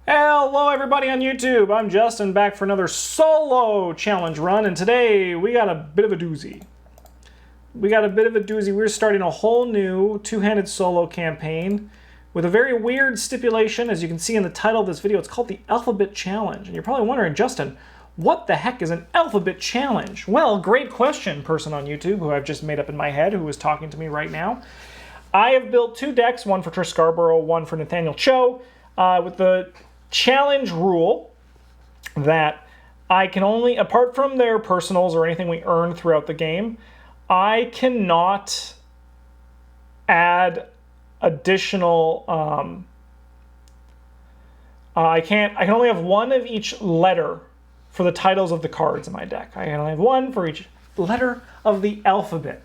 Hello everybody on YouTube, I'm Justin, back for another solo challenge run, and today we got a bit of a doozy. We're starting a whole new two-handed solo campaign with a very weird stipulation. As you can see in the title of this video, it's called the Alphabet Challenge. And you're probably wondering, Justin, what the heck is an Alphabet Challenge? Well, great question, person on YouTube who I've just made up in my head, who is talking to me right now. I have built two decks, one for Trish Scarborough, one for Nathaniel Cho, with the challenge rule that I can only, apart from their personals or anything we earn throughout the game, I cannot add additional, I can only have one of each letter for the titles of the cards in my deck. I can only have one for each letter of the alphabet.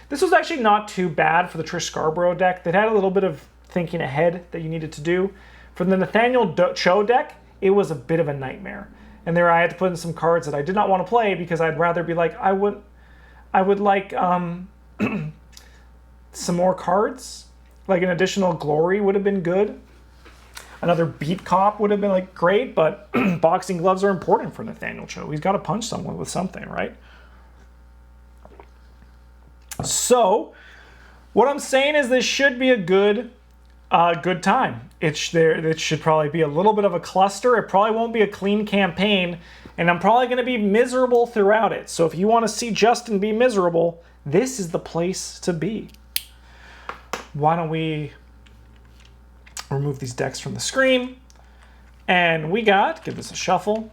This was actually not too bad for the Trish Scarborough deck. That had a little bit of thinking ahead that you needed to do. For the Nathaniel Cho deck, it was a bit of a nightmare. And there I had to put in some cards that I did not want to play because I'd rather be like, I would like some more cards. Like an additional glory would have been good. Another beat cop would have been like great, but boxing gloves are important for Nathaniel Cho. He's got to punch someone with something, right? So, what I'm saying is this should be a good time. It should probably be a little bit of a cluster. It probably won't be a clean campaign, and I'm probably going to be miserable throughout it. So if you want to see Justin be miserable, this is the place to be. Why don't we remove these decks from the screen? And we got, give this a shuffle.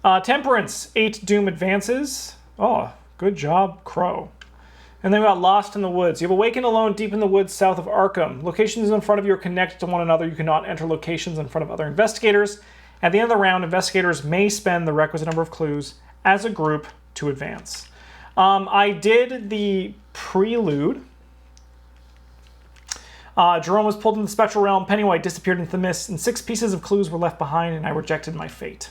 Temperance, 8 Doom advances. Oh, good job, Crow. And then we got Lost in the Woods. You have awakened alone deep in the woods south of ARKHAM. Locations in front of you are connected to one another. You cannot enter locations in front of other investigators. At the end of the round, investigators may spend the requisite number of clues as a group to advance. I did the prelude. Jerome was pulled into the spectral realm. Pennywise disappeared into the mist, and 6 pieces of clues were left behind, and I rejected my fate.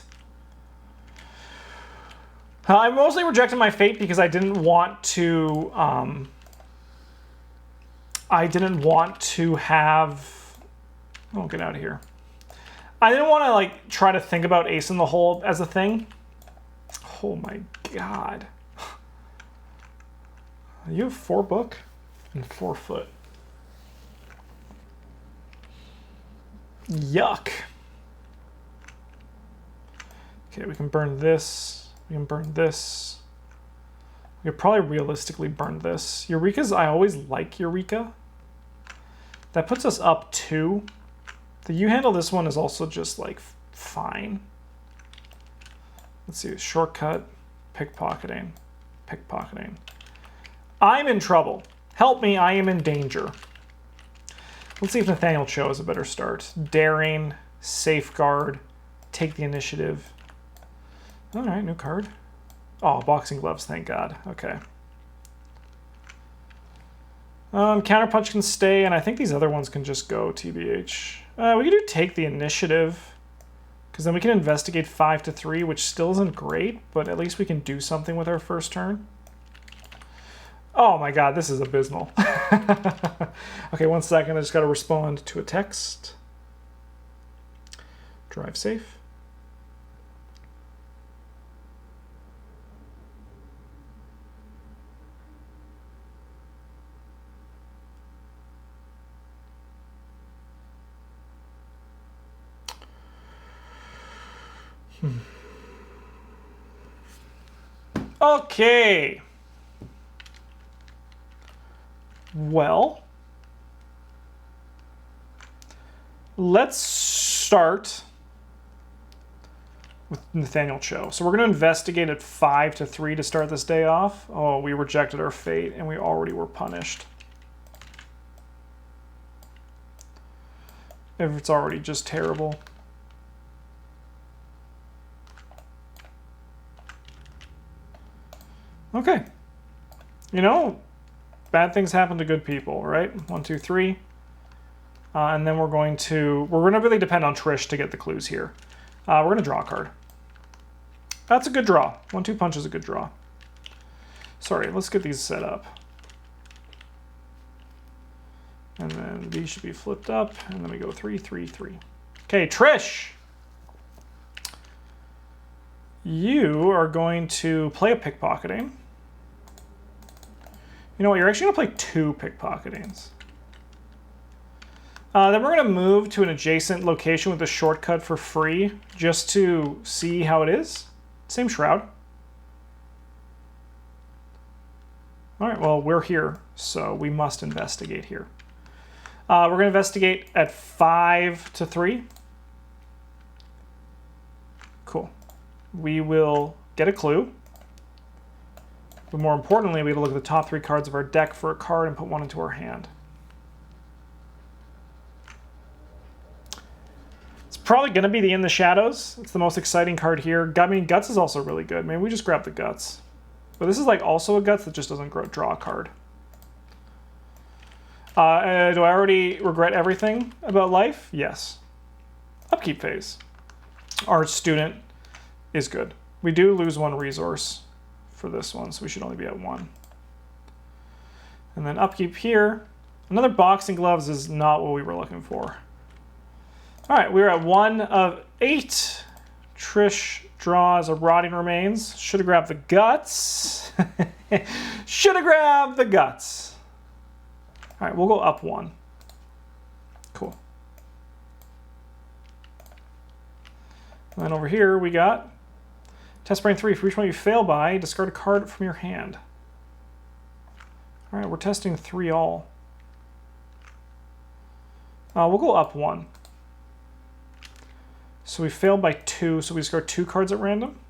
I mostly rejected my fate because I didn't want to. Have. Oh, get out of here! I didn't want to like try to think about Ace in the Hole as a thing. Oh my god! You have 4 book and 4 foot. Yuck. Okay, we can burn this. We can burn this. We could probably realistically burn this. Eureka's, I always like Eureka. That puts us up 2. The U-handle this one is also just like fine. Let's see, shortcut, pickpocketing, pickpocketing. I'm in trouble. Help me, I am in danger. Let's see if Nathaniel Cho is a better start. Daring, safeguard, take the initiative. All right, new card. Oh, boxing gloves, thank God. Okay. Counterpunch can stay, and I think these other ones can just go, TBH. We can do take the initiative, because then we can investigate 5 to 3, which still isn't great, but at least we can do something with our first turn. Oh my God, this is abysmal. Okay, 1 second, I just got to respond to a text. Drive safe. Okay. Well, let's start with Nathaniel Cho. So we're going to investigate at 5 to 3 to start this day off. Oh, we rejected our fate and we already were punished. If it's already just terrible. Okay. You know, bad things happen to good people, right? 1, 2, 3. And then we're going to really depend on Trish to get the clues here. We're going to draw a card. That's a good draw. 1-2 punch is a good draw. Sorry, let's get these set up. And then these should be flipped up, and then we go 3, 3, 3. Okay, Trish, You are going to play a pickpocketing. You know what? You're actually going to play 2 pickpocketings. Then we're going to move to an adjacent location with a shortcut for free, just to see how it is. Same shroud. All right, well, we're here, so we must investigate here. We're going to investigate at 5 to 3. Cool. We will get a clue. But more importantly, we have to look at the top 3 cards of our deck for a card and put one into our hand. It's probably going to be the In the Shadows. It's the most exciting card here. I mean, Guts is also really good. Maybe we just grab the Guts. But this is like also a Guts that just doesn't draw a card. Do I already regret everything about life? Yes. Upkeep phase. Our student is good. We do lose 1 resource for this one, so we should only be at 1. And then upkeep here. Another Boxing Gloves is not what we were looking for. All right, we're at 1 of 8. Trish draws a Rotting Remains. Should have grabbed the Guts. Should have grabbed the Guts. All right, we'll go up 1. Cool. And then over here we got Test Brain 3. For each one you fail by, discard a card from your hand. All right, we're testing 3 all. We'll go up 1. So we failed by 2, so we discard 2 cards at random.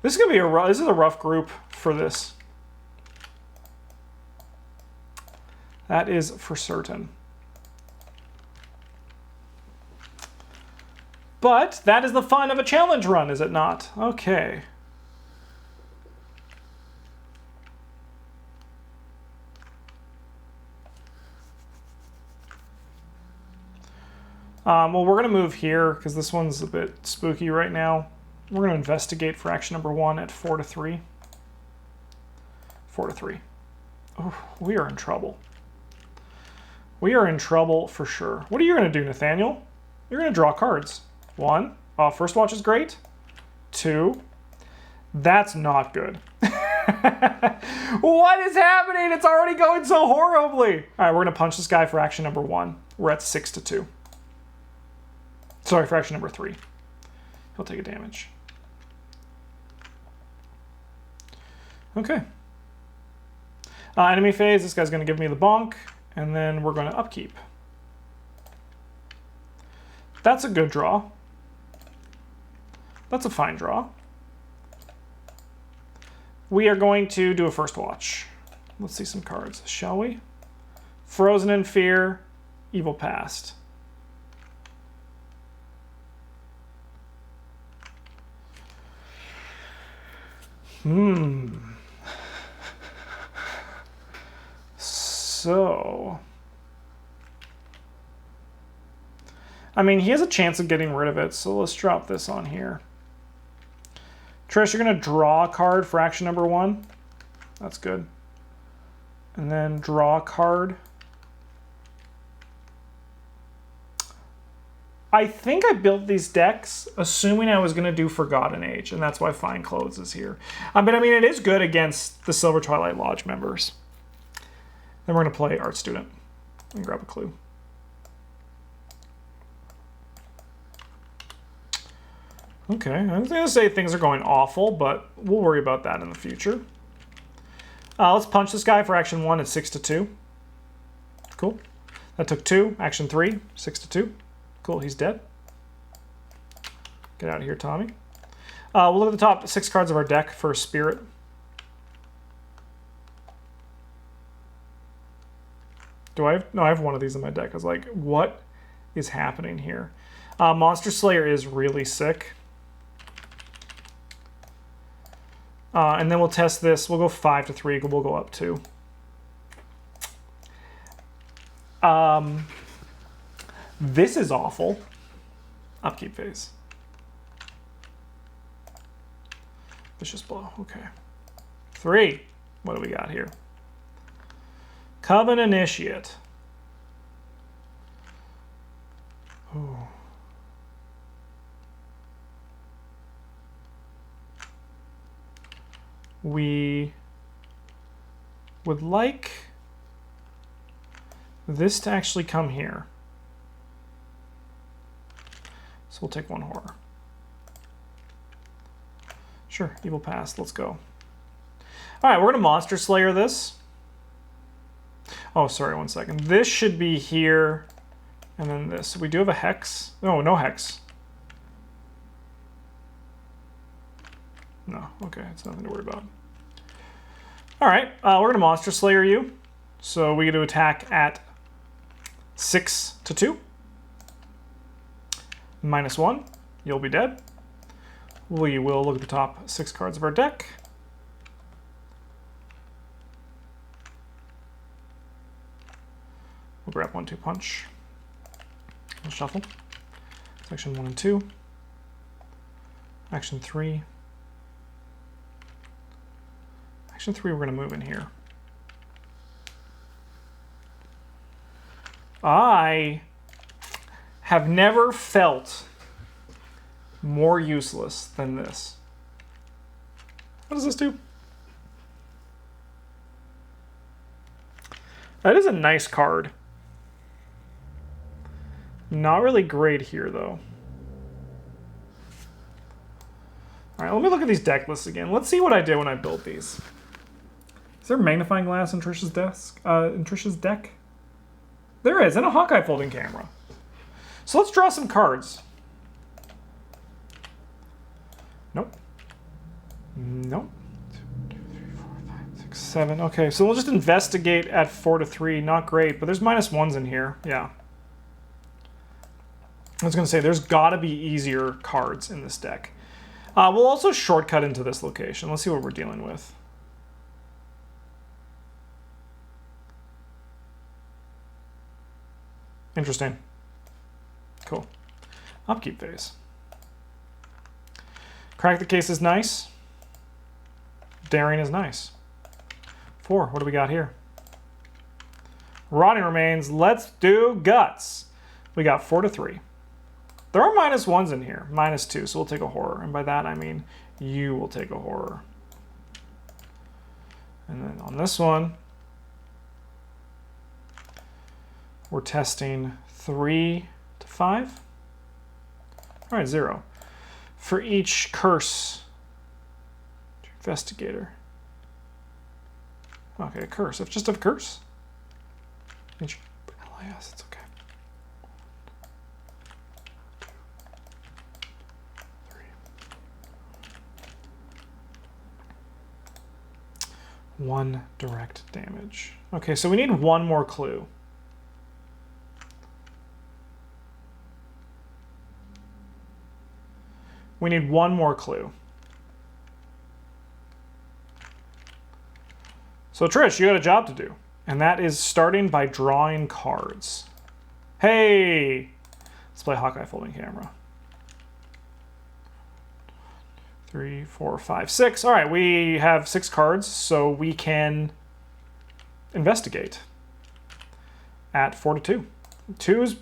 This is gonna be this is a rough group for this. That is for certain. But that is the fun of a challenge run, is it not? Okay. Well, we're going to move here because this one's a bit spooky right now. We're going to investigate for action number 1 at 4 to 3. 4 to 3. Oh, we are in trouble. We are in trouble for sure. What are you going to do, Nathaniel? You're going to draw cards. 1. First watch is great. 2. That's not good. What is happening? It's already going so horribly. All right, we're going to punch this guy for action number 1. We're at 6 to 2. Sorry, for action number 3. He'll take a damage. Okay. Enemy phase, this guy's going to give me the bonk, and then we're going to upkeep. That's a good draw. That's a fine draw. We are going to do a first watch. Let's see some cards, shall we? Frozen in Fear, Evil Past. So, I mean, he has a chance of getting rid of it, so let's drop this on here. Trish, you're going to draw a card for action number 1. That's good. And then draw a card. I think I built these decks assuming I was going to do Forgotten Age, and that's why Fine Clothes is here. But I mean, it is good against the Silver Twilight Lodge members. Then we're going to play Art Student and grab a clue. Okay, I was going to say things are going awful, but we'll worry about that in the future. Let's punch this guy for action 1 at 6 to 2. Cool. That took 2. Action 3, 6 to 2. Cool, he's dead. Get out of here, Tommy. We'll look at the top 6 cards of our deck for Spirit. Do I have? No, I have one of these in my deck. I was like, what is happening here? Monster Slayer is really sick. And then we'll test this. We'll go 5 to 3. We'll go up 2. This is awful. Upkeep phase. Vicious Blow. Okay. 3. What do we got here? Coven Initiate. Ooh. we would like this to actually come here. So we'll take 1 horror. Sure, evil past, let's go. All right, we're gonna Monster Slayer this. Oh, sorry, 1 second. This should be here, and then this. We do have a hex. No, no hex. No, okay, it's nothing to worry about. All right, we're gonna Monster Slayer you. So we get to attack at 6 to 2. -1, you'll be dead. We will look at the top 6 cards of our deck. We'll grab 1, 2 punch. We'll shuffle. Section 1 and 2. Action 3. Action 3, we're going to move in here. I have never felt more useless than this. What does this do? That is a nice card. Not really great here, though. All right, let me look at these deck lists again. Let's see what I did when I built these. Is there magnifying glass in Trish's desk? In Trish's deck? There is, and a Hawkeye folding camera. So let's draw some cards. Nope. Nope. 2, 3, 4, 5, 6, 7. Okay, so we'll just investigate at 4 to 3. Not great, but there's -1s in here. Yeah. I was going to say, there's got to be easier cards in this deck. We'll also shortcut into this location. Let's see what we're dealing with. Interesting. Cool. Upkeep phase. Crack the case is nice. Daring is nice. 4. What do we got here? Rotting remains. Let's do guts. We got 4 to 3. There are -1s in here. -2, so we'll take a horror. And by that, I mean you will take a horror. And then on this one, we're testing 3 to 5. All right, 0. For each curse, investigator. Okay, a curse. If just a curse. LIS, it's okay. 1 direct damage. Okay, so we need 1 more clue. We need 1 more clue. So Trish, you got a job to do. And that is starting by drawing cards. Hey! Let's play Hawkeye folding camera. 3, 4, 5, 6. All right, we have 6 cards, so we can investigate at 4 to 2. 2 is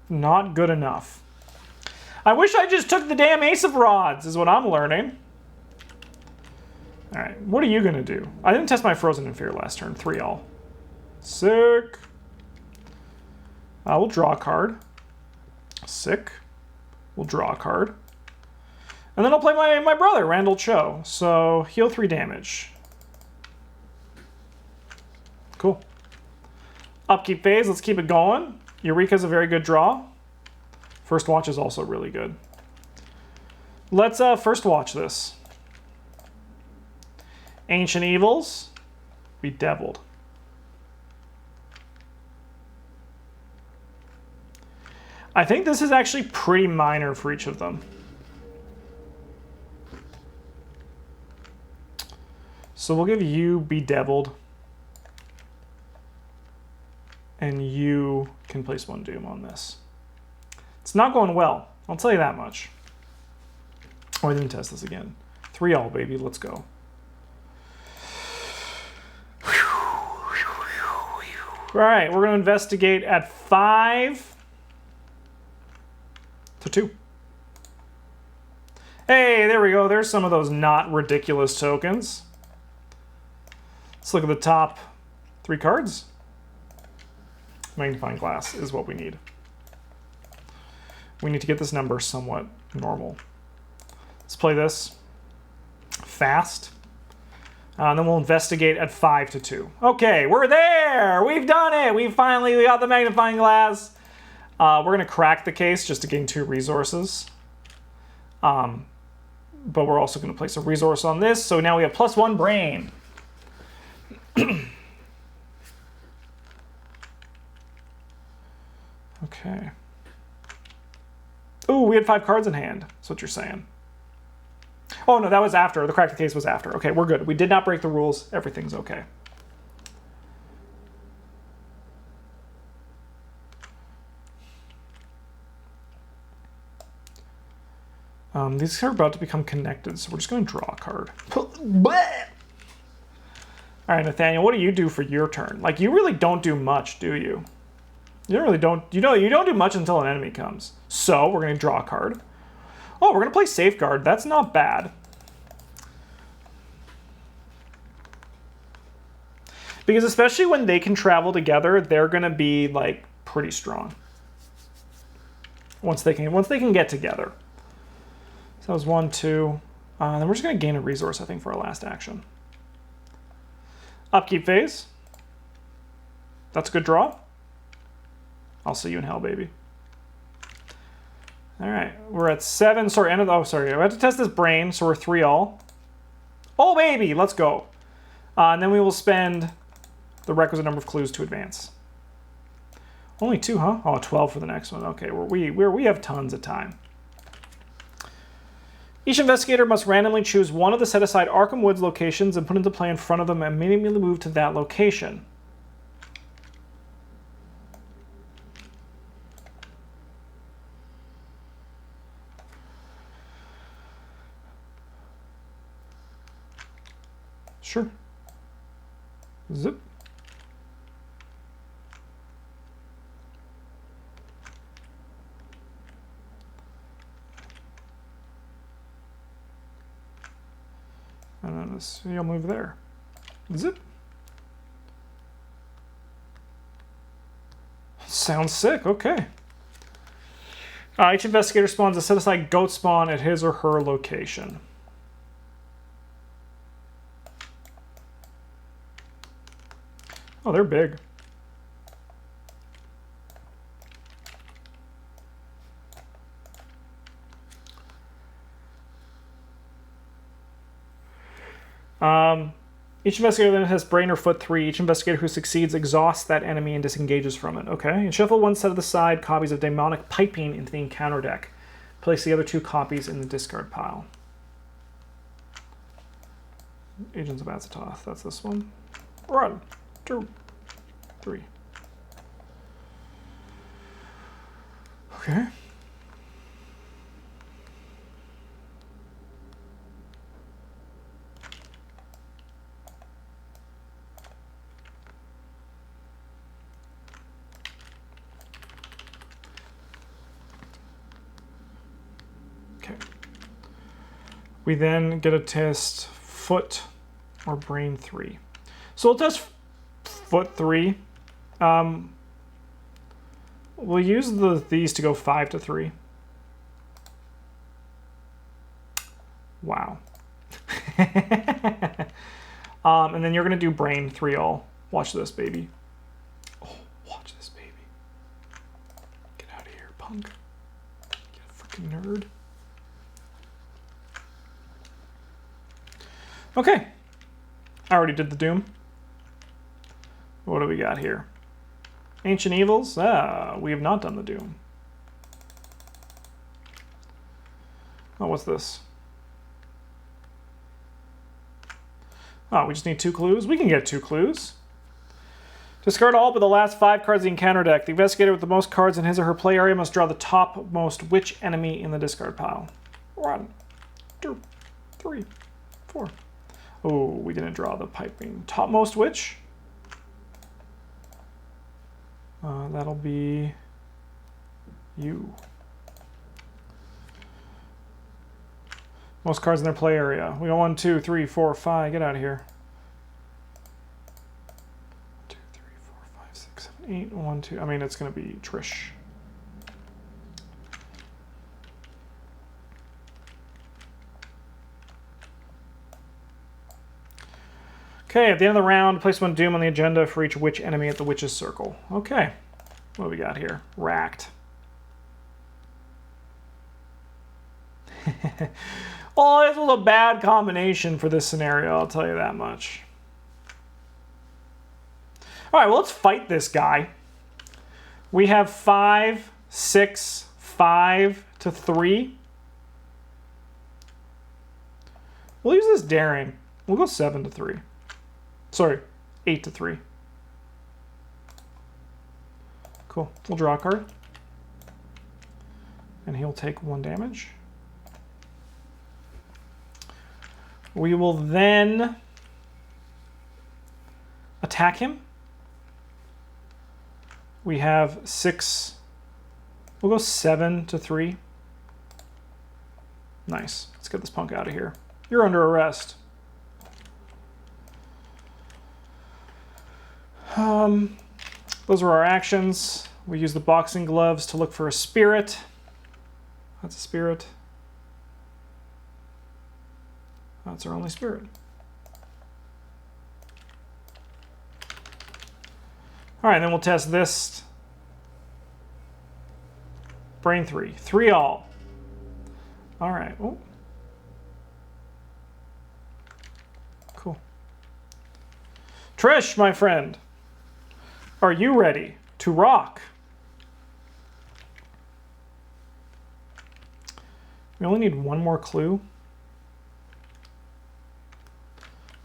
not good enough. I wish I just took the damn Ace of Rods, is what I'm learning. All right, what are you going to do? I didn't test my Frozen in Fear last turn. 3 all. Sick. We'll draw a card. Sick. We'll draw a card. And then I'll play my brother, Nathaniel Cho. So heal 3 damage. Cool. Upkeep phase, let's keep it going. Eureka's a very good draw. First watch is also really good. Let's first watch this. Ancient Evils, Bedeviled. I think this is actually pretty minor for each of them. So we'll give you Bedeviled. And you can place 1 Doom on this. It's not going well, I'll tell you that much. Oh, I didn't test this again. 3 all, baby, let's go. All right, we're gonna investigate at 5 to 2. Hey, there we go. There's some of those not ridiculous tokens. Let's look at the top 3 cards. Magnifying glass is what we need. We need to get this number somewhat normal. Let's play this fast. And then we'll investigate at 5-2. Okay, we're there! We've done it! We got the magnifying glass. We're going to crack the case just to gain 2 resources. But we're also going to place a resource on this. So now we have +1 brain. Okay. Ooh, we had 5 cards in hand. That's what you're saying. Oh, no, that was after. The crack the case was after. Okay, we're good. We did not break the rules. Everything's okay. These are about to become connected, so we're just going to draw a card. All right, Nathaniel, what do you do for your turn? Like, you really don't do much, do you? You don't do much until an enemy comes. So we're going to draw a card. Oh, we're going to play Safeguard. That's not bad. Because especially when they can travel together, they're going to be like pretty strong. Once they can get together. So that was 1, 2. Then we're just going to gain a resource, I think, for our last action. Upkeep phase. That's a good draw. I'll see you in hell, baby. All right, we're at 7. Sorry, I have to test this brain, so we're 3 all. Oh, baby, let's go. And then we will spend the requisite number of clues to advance. Only 2, huh? Oh, 12 for the next one. Okay, we have tons of time. Each investigator must randomly choose one of the set-aside Arkham Woods locations and put into play in front of them and immediately move to that location. Sure. Zip. And then you'll move there. Zip. Sounds sick. Okay. Each investigator spawns a set-aside goat spawn at his or her location. Oh, they're big. Each investigator then has brain or foot 3. Each investigator who succeeds exhausts that enemy and disengages from it. Okay. And shuffle one set of the side copies of Demonic Piping into the encounter deck. Place the other 2 copies in the discard pile. Agents of Azathoth. That's this one. 1, 2, 3. Okay. Okay. We then get a test foot or brain 3. So we'll test foot 3. We'll use these to go 5-3. Wow. And then you're gonna do brain 3 all. Watch this, baby. Oh, watch this, baby. Get out of here, punk. You freaking nerd. Okay. I already did the Doom. What do we got here? Ancient Evils? We have not done the Doom. Oh, what's this? Oh, we just need 2 clues? We can get 2 clues. Discard all but the last 5 cards of the encounter deck. The investigator with the most cards in his or her play area must draw the topmost which enemy in the discard pile. 1, 2, 3, 4. Oh, we didn't draw the piping. Topmost which? That'll be you. Most cards in their play area. We got 1, 2, 3, 4, 5. Get out of here. 8, 1, 2. I mean, it's going to be Trish. Okay, at the end of the round, place one Doom on the agenda for each witch enemy at the witch's circle. Okay, what do we got here? Racked. Oh, this was a bad combination for this scenario, I'll tell you that much. All right, well, let's fight this guy. We have 5, 6, 5 to 3. We'll use this daring. We'll go 7 to 3. Sorry, 8 to 3. Cool. We'll draw a card. And he'll take 1 damage. We will then attack him. We have 6. We'll go 7 to 3. Nice. Let's get this punk out of here. You're under arrest. Those are our actions. We use the boxing gloves to look for a spirit. That's a spirit. That's our only spirit. All right, then we'll test this. Brain 3. 3 all. All right. Oh. Cool. Trish, my friend. Are you ready to rock? We only need 1 more clue.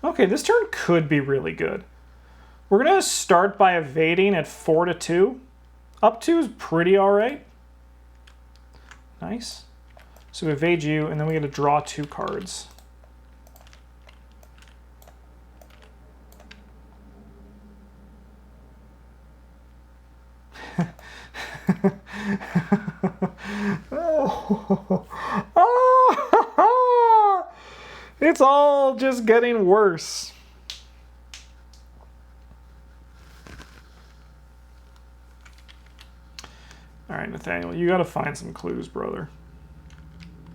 Okay, this turn could be really good. We're going to start by evading at 4 to 2. Up 2 is pretty all right. Nice. So we evade you, and then we get to draw 2 cards. It's all just getting worse. All right, Nathaniel, you got to find some clues, brother.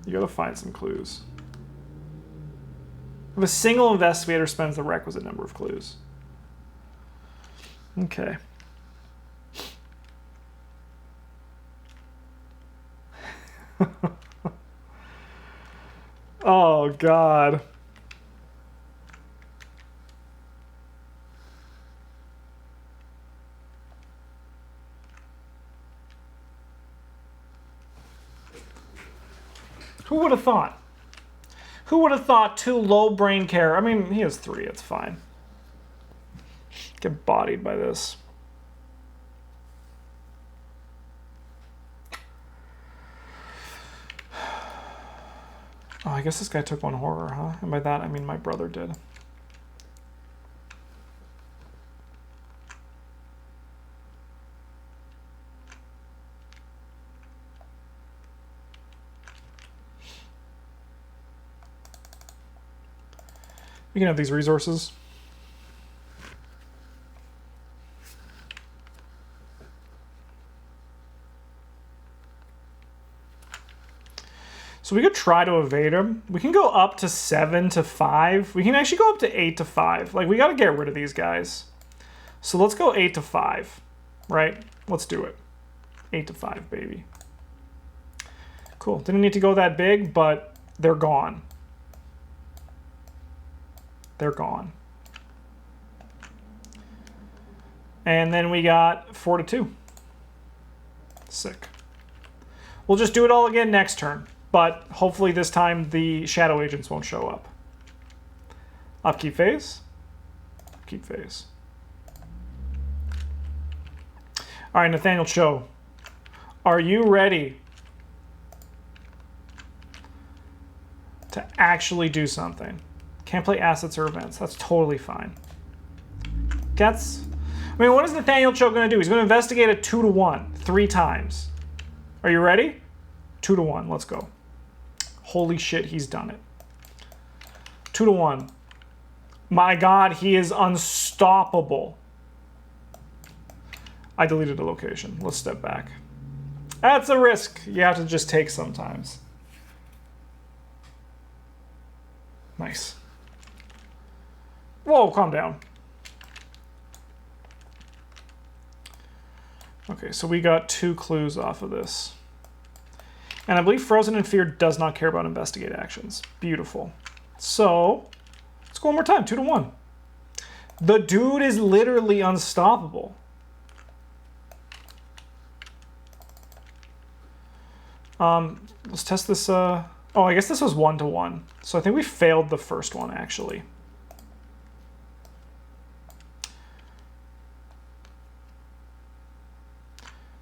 You got to find some clues. If a single investigator spends the requisite number of clues. Okay. Oh, God. Who would have thought? Who would have thought 2 low brain care? I mean, he has 3. It's fine. Get bodied by this. Oh, I guess this guy took 1 horror, huh? And by that, I mean my brother did. We can have these resources. So we could try to evade him. We can go up to 7 to 5. We can actually go up to 8 to 5. Like, we got to get rid of these guys. So let's go 8 to 5, right? Let's do it. 8 to 5, baby. Cool. Didn't need to go that big, but they're gone. They're gone. And then we got 4 to 2. Sick. We'll just do it all again next turn. But hopefully this time the shadow agents won't show up. Upkeep phase. Upkeep phase. All right, Nathaniel Cho. Are you ready to actually do something? Can't play assets or events. That's totally fine. I mean, what is Nathaniel Cho going to do? He's going to investigate a 2 to 1 3 times. Are you ready? 2 to 1. Let's go. Holy shit, he's done it. 2 to 1. My God, he is unstoppable. I deleted a location. Let's step back. That's a risk you have to just take sometimes. Nice. Whoa, calm down. Okay, so we got 2 clues off of this. And I believe Frozen in Fear does not care about investigate actions. Beautiful. So, let's go one more time, 2 to 1. The dude is literally unstoppable. Let's test this. Oh, I guess this was 1 to 1. So I think we failed the first one, actually.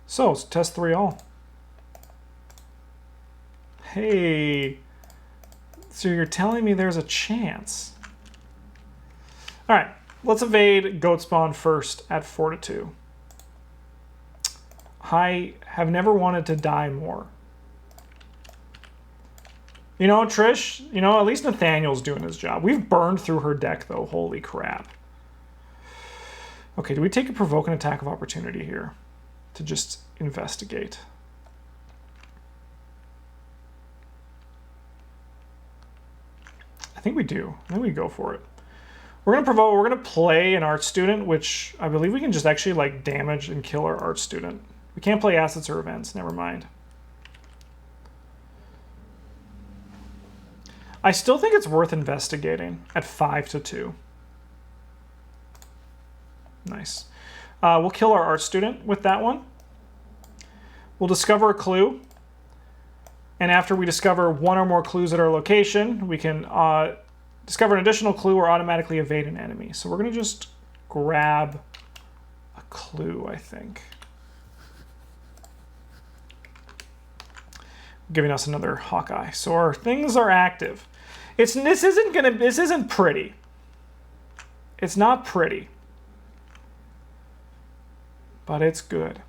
So let's test 3 all. Hey. So you're telling me there's a chance. All right, let's evade goat spawn first at 4 to 2. I have never wanted to die more. You know, Trish, you know, at least Nathaniel's doing his job. We've burned through her deck, though. Holy crap. Okay, do we take a provoke an attack of opportunity here to just investigate? I think we do. I think we go for it. We're gonna provoke. We're gonna play an art student, which I believe we can just actually like damage and kill our art student. We can't play assets or events. Never mind. I still think it's worth investigating at 5 to 2. Nice. We'll kill our art student with that one. We'll discover a clue. And after we discover 1 or more clues at our location, we can discover an additional clue or automatically evade an enemy. So we're going to just grab a clue, I think. Giving us another Hawkeye. So our things are active. This isn't pretty. It's not pretty. But it's good.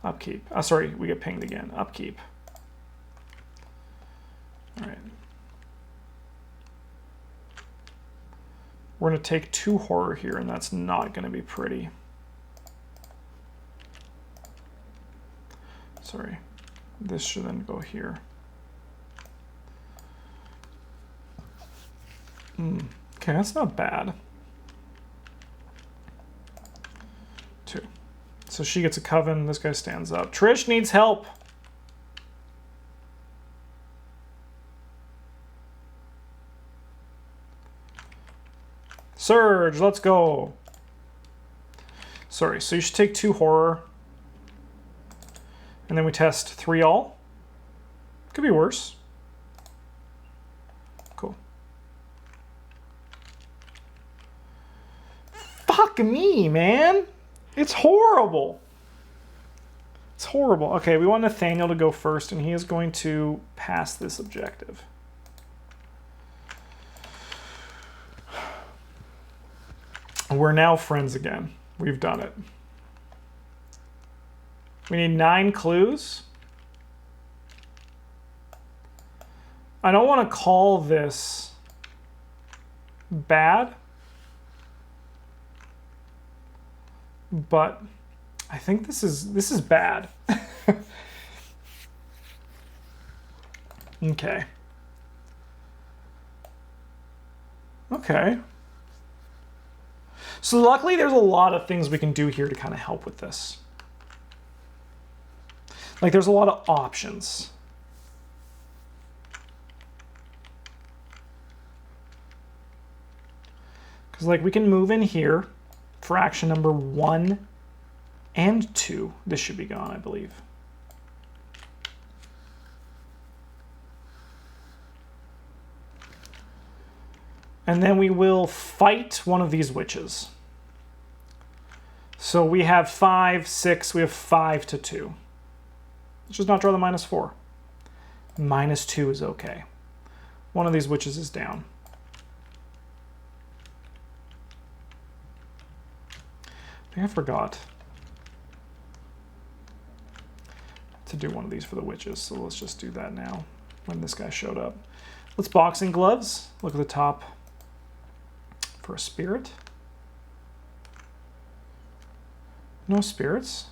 Upkeep. Oh, sorry, we get pinged again. Upkeep. All right. We're going to take 2 horror here, and that's not going to be pretty. Sorry. This should then go here. Okay, that's not bad. 2. So she gets a coven. This guy stands up. Trish needs help. Surge, let's go. Sorry, so you should take 2 horror. And then we test 3 all. Could be worse. Cool. Fuck me, man. It's horrible. It's horrible. Okay, we want Nathaniel to go first, and he is going to pass this objective. We're now friends again. We've done it. We need 9 clues. I don't want to call this bad, but I think this is bad. Okay. Okay. So luckily there's a lot of things we can do here to kind of help with this. Like there's a lot of options. Because like we can move in here for action number 1 and 2. This should be gone, I believe. And then we will fight one of these witches. So we have 5, 6, we have 5 to 2. Let's just not draw the -4. -2 is okay. One of these witches is down. I think I forgot to do one of these for the witches, so let's just do that now when this guy showed up. Let's boxing gloves. Look at the top for a spirit. No spirits?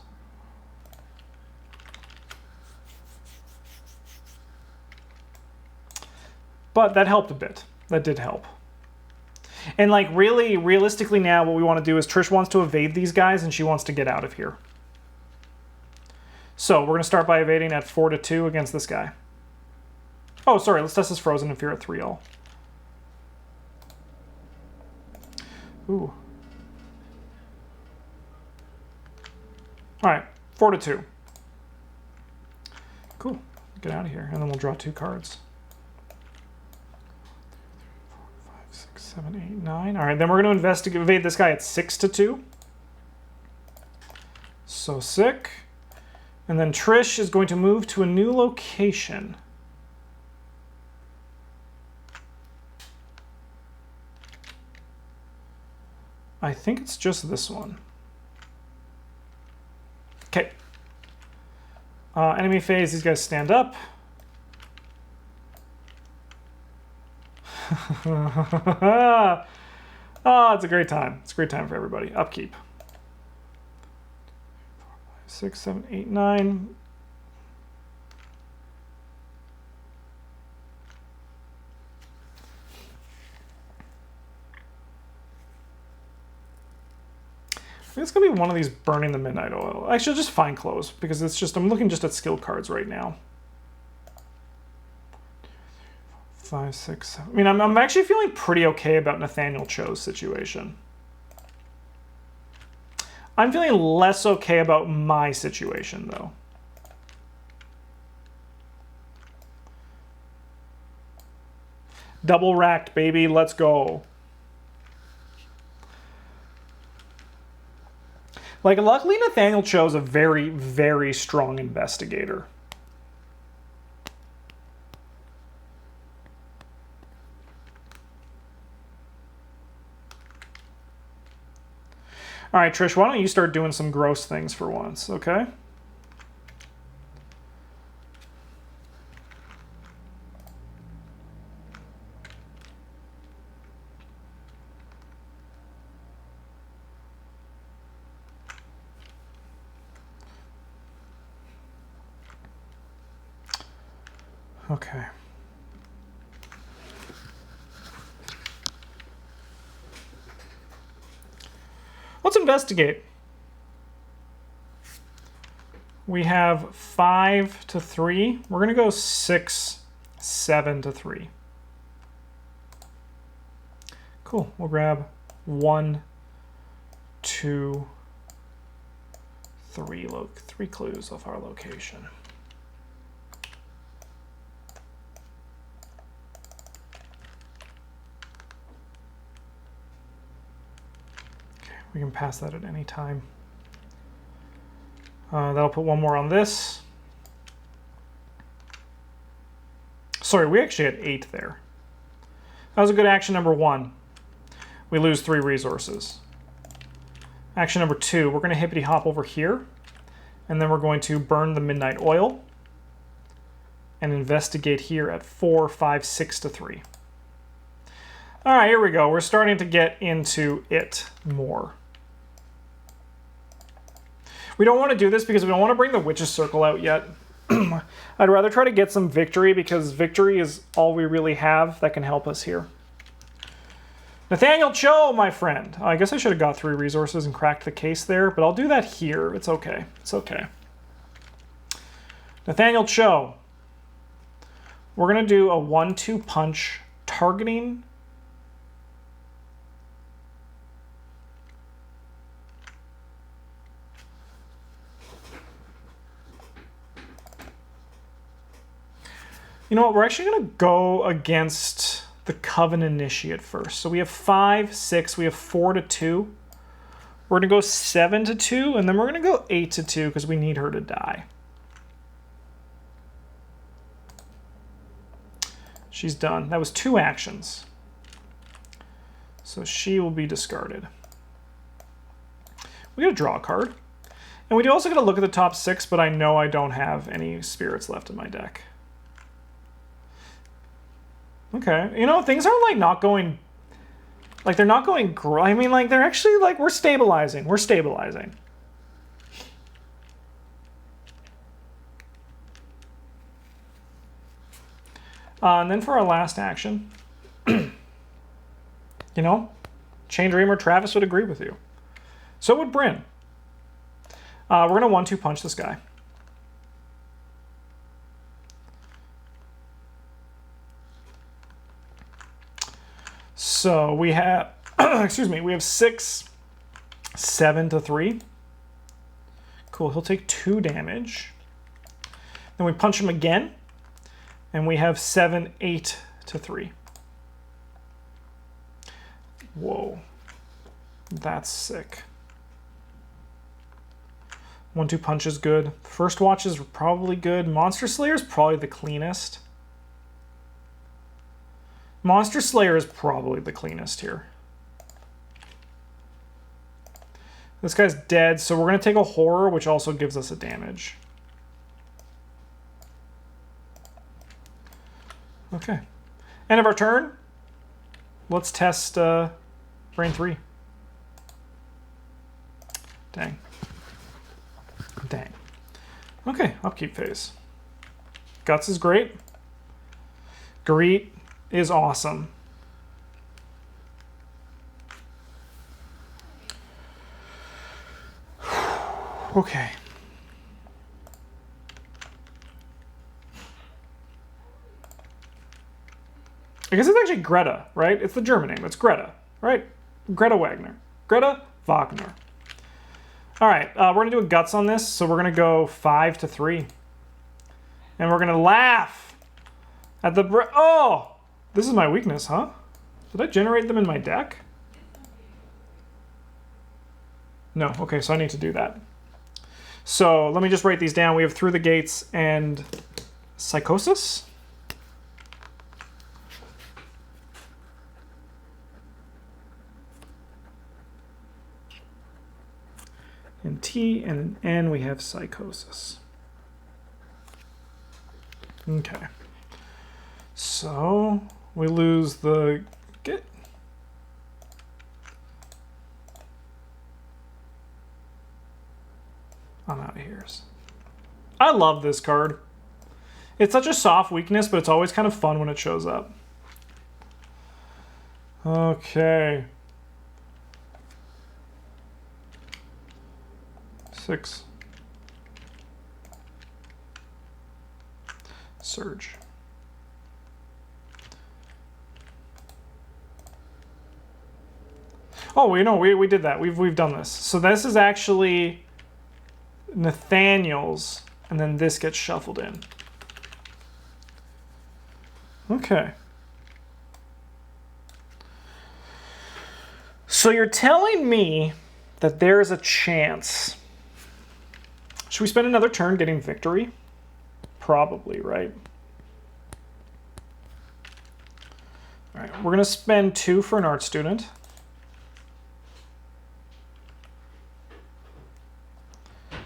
But that helped a bit. That did help. And like really, realistically now what we want to do is Trish wants to evade these guys and she wants to get out of here. So we're going to start by evading at 4-2 against this guy. Oh, sorry, let's test this frozen if you're at 3-all. Ooh. Alright, 4-2. Cool. Get out of here, and then we'll draw 2 cards. 4, 5, 6, 7, 8, 9. Alright, then we're going to investigate evade this guy at 6-2. So sick. And then Trish is going to move to a new location. I think it's just this one. Okay. Enemy phase, these guys stand up. Oh, it's a great time. It's a great time for everybody. Upkeep. 4, 5, 6, 7, 8, 9. I think it's going to be one of these burning the midnight oil. Actually, just fine clothes, because it's just, I'm looking just at skill cards right now. 5, 6, 7. I mean, I'm actually feeling pretty okay about Nathaniel Cho's situation. I'm feeling less okay about my situation, though. Double racked, baby. Let's go. Like, luckily Nathaniel Cho is a very, very strong investigator. All right, Trish, why don't you start doing some gross things for once, okay? Okay. Let's investigate. We have 5-3. We're going to go 6, 7-3. Cool. We'll grab 1, 2, 3. Look, 3 clues of our location. We can pass that at any time. That'll put 1 more on this. Sorry, we actually had 8 there. That was a good action number 1. We lose 3 resources. Action number 2, we're going to hippity hop over here. And then we're going to burn the midnight oil. And investigate here at 4, 5, 6-3. All right, here we go. We're starting to get into it more. We don't want to do this because we don't want to bring the Witch's Circle out yet. I'd rather try to get some victory because victory is all we really have that can help us here. Nathaniel Cho, my friend. I guess I should have got 3 resources and cracked the case there, but I'll do that here. It's okay. It's okay. Nathaniel Cho. We're going to do a 1-2 punch targeting... You know what, we're actually going to go against the Coven Initiate first. So we have 5, 6, we have 4-2. We're going to go 7-2, and then we're going to go 8-2 because we need her to die. She's done. That was 2 actions. So she will be discarded. We got to draw a card. And we also got to look at the top 6, but I know I don't have any spirits left in my deck. Okay, you know, things aren't like not going, like they're not going, I mean, like they're actually like, we're stabilizing. We're stabilizing. And then for our last action, you know, Chain Dreamer Travis would agree with you. So would Bryn. We're going to 1-2 punch this guy. So we have, excuse me, we have 6, 7 to 3. Cool, he'll take 2 damage. Then we punch him again, and we have 7, 8 to 3. Whoa, that's sick. 1-2 punch is good. First watch is probably good. Monster Slayer is probably the cleanest. Monster Slayer is probably the cleanest here. This guy's dead, so we're going to take a horror, which also gives us a damage. Okay. End of our turn. Let's test Brain 3. Dang. Dang. Okay, upkeep phase. Guts is great. Greet is awesome. Okay. I guess it's actually Greta, right? It's the German name. It's Greta, right? Greta Wagner. Greta Wagner. All right, we're going to do a Guts on this, so we're going to go 5 to 3. And we're going to laugh at the... Oh! This is my weakness, huh? Did I generate them in my deck? No. Okay, so I need to do that. So let me just write these down. We have Through the Gates and Psychosis. In T and in N we have Psychosis. Okay. So we lose the get. I'm out of here. I love this card. It's such a soft weakness, but it's always kind of fun when it shows up. Okay. 6. Surge. Oh, we did that. We've done this. So this is actually Nathaniel's, and then this gets shuffled in. Okay. So you're telling me that there is a chance. Should we spend another turn getting victory? Probably, right? All right, we're going to spend 2 for an art student.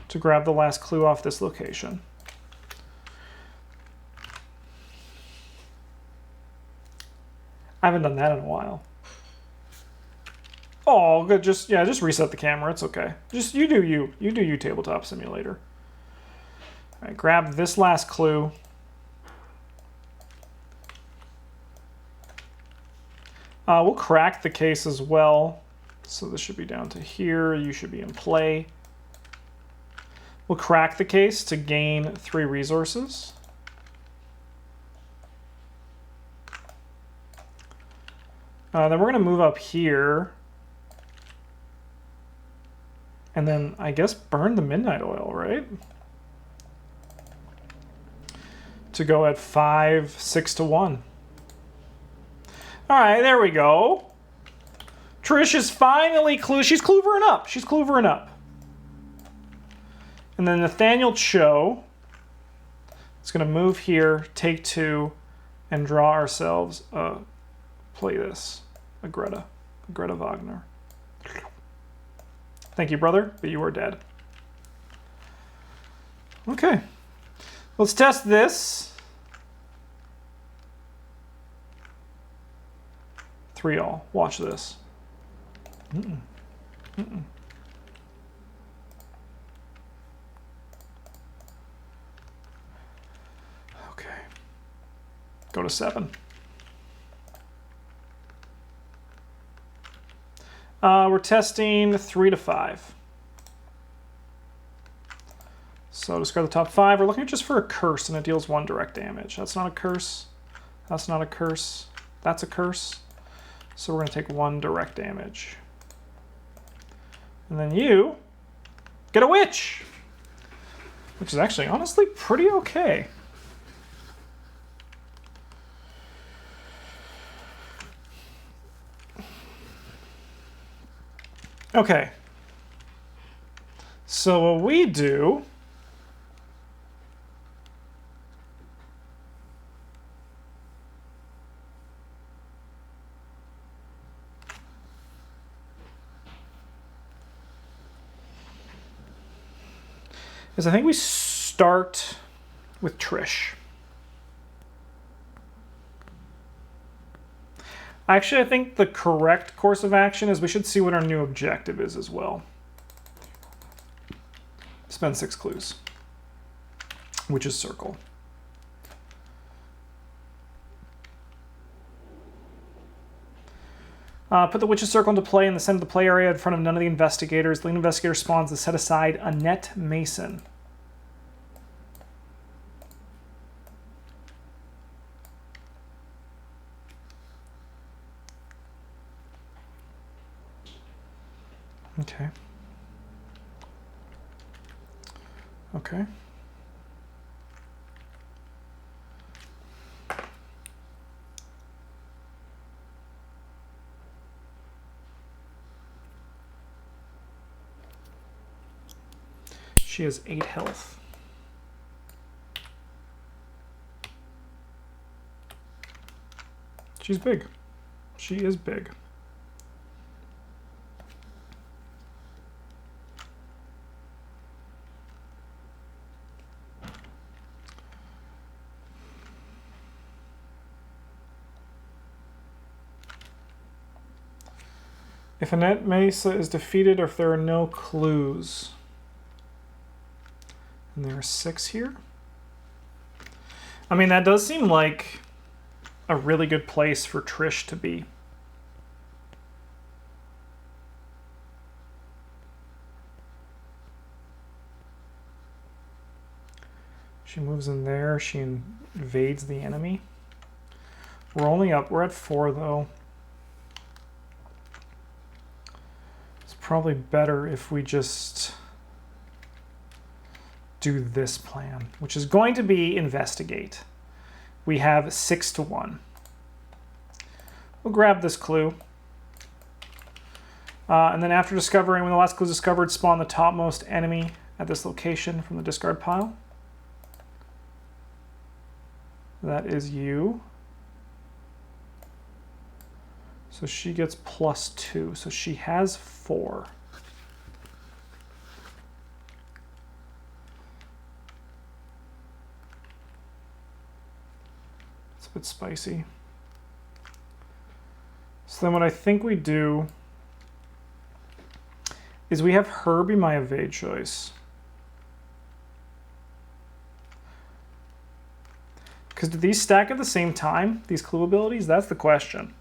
To grab the last clue off this location. I haven't done that in a while. Oh, good. Just reset the camera. It's okay. Just you do you, Tabletop Simulator. All right, grab this last clue. We'll crack the case as well. So this should be down to here. You should be in play. We'll crack the case to gain 3 resources. Then we're going to move up here. And then, I guess, burn the Midnight Oil, right? To go at 5, 6 to 1. All right, there we go. Trish is finally she's cloovering up. She's cloovering up. And then Nathaniel Cho is going to move here, take 2, and draw ourselves play this. A Greta Wagner. Thank you, brother, but you are dead. Okay. Let's test this. 3-all. Watch this. Mm-mm. Mm-mm. Go to 7. We're testing 3 to 5. So discard the top 5. We're looking just for a curse, and it deals 1 direct damage. That's not a curse. That's not a curse. That's a curse. So we're going to take 1 direct damage. And then you get a witch, which is actually honestly pretty okay. Okay. So what we do is I think we start with Trish. Actually, I think the correct course of action is we should see what our new objective is as well. Spend 6 clues, which is circle. Put the witch's circle into play in the center of the play area in front of none of the investigators. The lead investigator spawns to set aside Annette Mason. Okay. Okay. She has 8 health. She's big. She is big. If Annette Mesa is defeated or if there are no clues. And there are 6 here. I mean, that does seem like a really good place for Trish to be. She moves in there. She invades the enemy. We're at 4 though. It's probably better if we just do this plan, which is going to be investigate. We have 6 to 1. We'll grab this clue. And then after discovering, when the last clue is discovered, spawn the topmost enemy at this location from the discard pile. That is you. So she gets +2. So she has 4. It's a bit spicy. So then what I think we do is we have her be my evade choice. Because do these stack at the same time, these clue abilities? That's the question.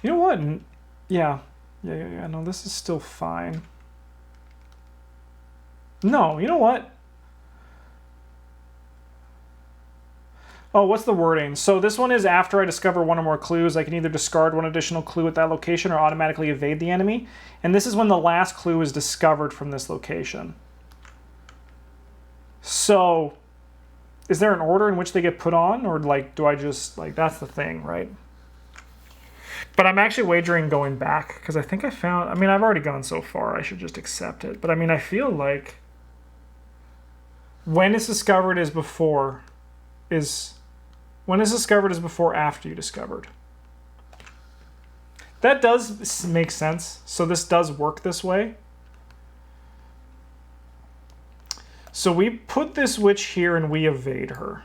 You know what? Yeah. No, this is still fine. No, you know what? Oh, what's the wording? So this one is after I discover 1 or more clues, I can either discard 1 additional clue at that location or automatically evade the enemy. And this is when the last clue is discovered from this location. So is there an order in which they get put on? Or like, do I just, like, that's the thing, right? But I'm actually wagering going back because I think I found, I mean, I've already gone so far, I should just accept it. But I mean, I feel like when it's discovered is before, when it's discovered is before after you discovered. That does make sense. So this does work this way. So we put this witch here and we evade her.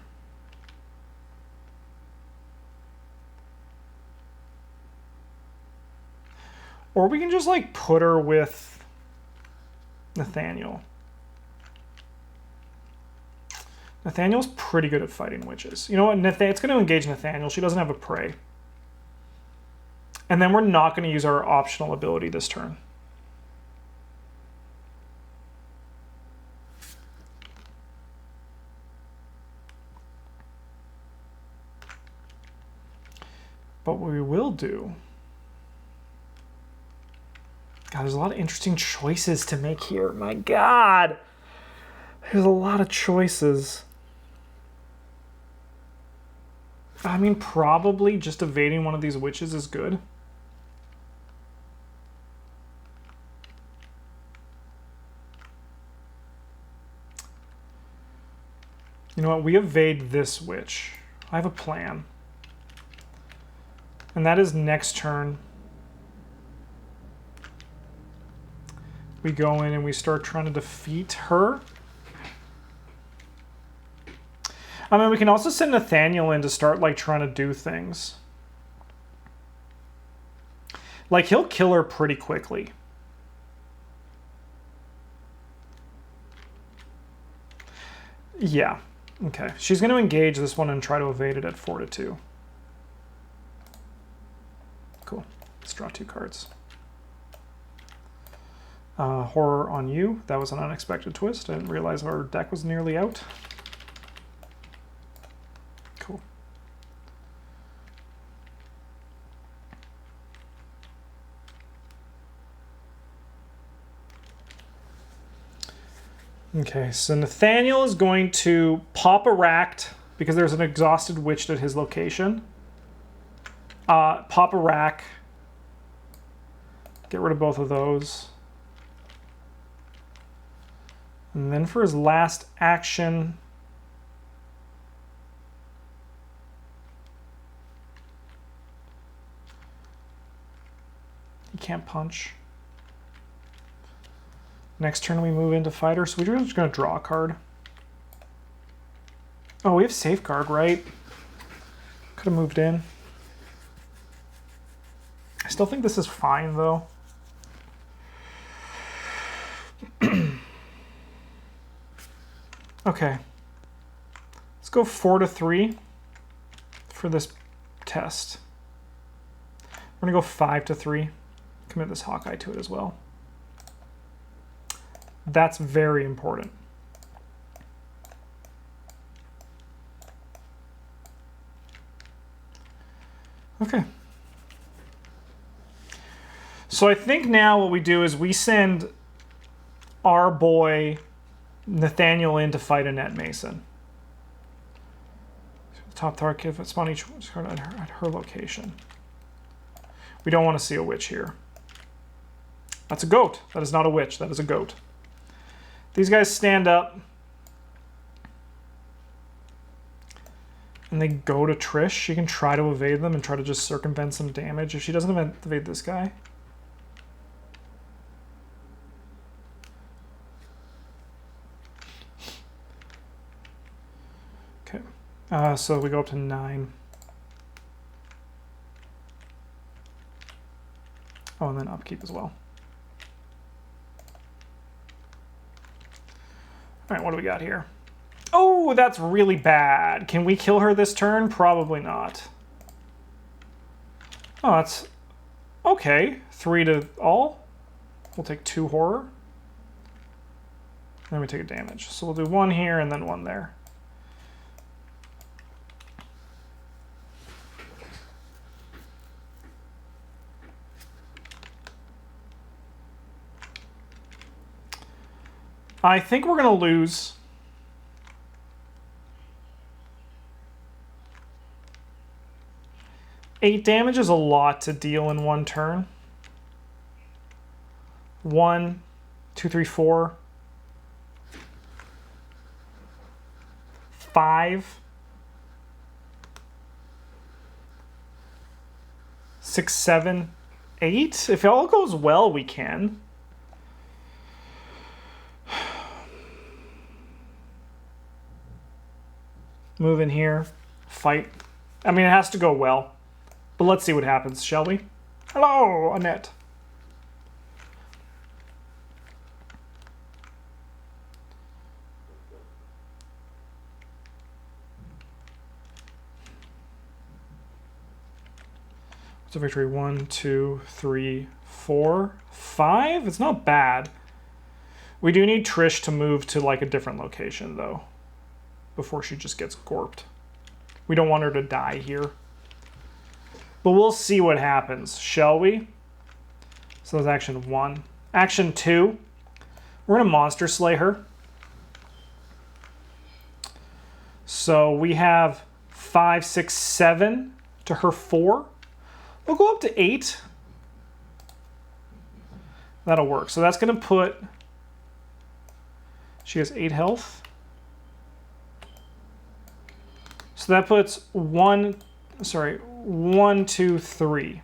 Or we can just like put her with Nathaniel. Nathaniel's pretty good at fighting witches. You know what? It's going to engage Nathaniel. She doesn't have a prey. And then we're not going to use our optional ability this turn. But what we will do... God, there's a lot of interesting choices to make here. My God! There's a lot of choices. I mean, probably just evading one of these witches is good. You know what? We evade this witch. I have a plan. And that is next turn. We go in and we start trying to defeat her. I mean, we can also send Nathaniel in to start, like, trying to do things. Like, he'll kill her pretty quickly. Yeah. Okay. She's going to engage this one and try to evade it at 4-2. Cool. Let's draw 2 cards. Horror on you. That was an unexpected twist. I didn't realize our deck was nearly out. Cool. Okay, so Nathaniel is going to pop a ract because there's an exhausted witch at his location. Pop a rack. Get rid of both of those. And then for his last action, he can't punch. Next turn we move into fighter, so we're just going to draw a card. Oh, we have safeguard, right? Could have moved in. I still think this is fine, though. Okay. Let's go 4-3 for this test. We're going to go 5-3. Commit this Hawkeye to it as well. That's very important. Okay. So I think now what we do is we send our boy Nathaniel in to fight Annette Mason. Top target, if spawn each card at her location. We don't want to see a witch here. That's a goat. That is not a witch. That is a goat. These guys stand up. And they go to Trish. She can try to evade them and try to just circumvent some damage. If she doesn't evade this guy. Okay. So we go up to 9. Oh, and then upkeep as well. All right, what do we got here? Oh, that's really bad. Can we kill her this turn? Probably not. Oh, that's okay. 3 to all. We'll take 2 horror. Then we take a damage. So we'll do 1 here and then 1 there. I think we're going to lose. Eight damage is a lot to deal in 1 turn. 1, 2, 3, 4. 5. 6, 7, 8. If it all goes well, we can. Move in here. Fight. I mean, it has to go well. But let's see what happens, shall we? Hello, Annette. So victory 1, 2, 3, 4, 5. It's not bad. We do need Trish to move to like a different location though, before she just gets gorped. We don't want her to die here. But we'll see what happens, shall we? So that's action 1. Action 2, we're gonna monster slay her. So we have 5, 6, 7 to her 4. We'll go up to 8. That'll work. So that's going to put... She has 8 health. So that puts 1, 2, 3.